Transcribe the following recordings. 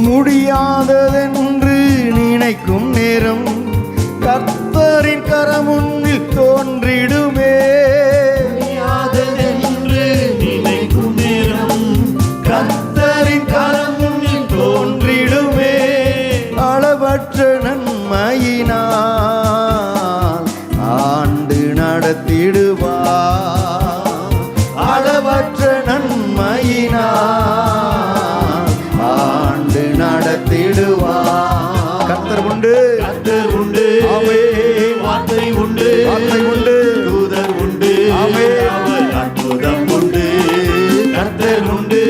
முடியாததென்று நினைக்கும் நேரம் கர்த்தரின் கரமுன்னில் தோன்றிடுமே. முடியாததென்று நினைக்கும் நேரம் கர்த்தரின் கரமுன்னில் தோன்றிடுமே. அளவற்ற நன்மையினால் ஆண்டு நடத்திடுவார். அளவற்ற நன்மையினால் ஆண்டு நடத்திடுவார். கர்த்தர் உண்டு, கர்த்தர் உண்டு, ஆமே. வார்த்தை உண்டு, வார்த்தை உண்டு, தூதர் உண்டு, ஆமே. அவர் அற்புதம் உண்டு. கர்த்தர் உண்டு,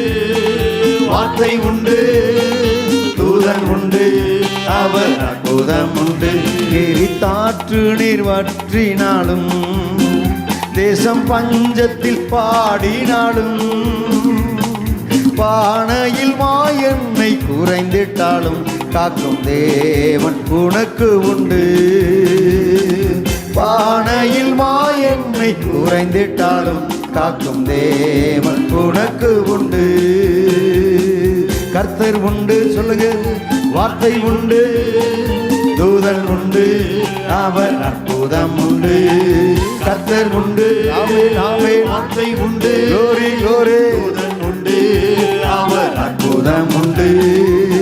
வார்த்தை உண்டு, தூதர் உண்டு, அவர் அற்புதம் உண்டு. எரித்தாற்று நீர் வற்றினாலும் தேசம் பஞ்சத்தில் பாடினாலும் பானையில் எண்ணெய் குறைந்திட்டாலும் காக்கும் தேவன் உனக்கு உண்டு. பானையில் எண்ணெய் குறைந்திட்டாலும் காக்கும் தேவன் உனக்கு உண்டு. கர்த்தர் உண்டு, சொல்லுங்க. வார்த்தை உண்டு, தூதன் உண்டு, அவர் அற்புதம் உண்டு. கர்த்தர் உண்டு, ஆமென் ஆமென். வார்த்தை உண்டு, glory glory, தூதன் உண்டு, அவர் அற்புதம் உண்டு.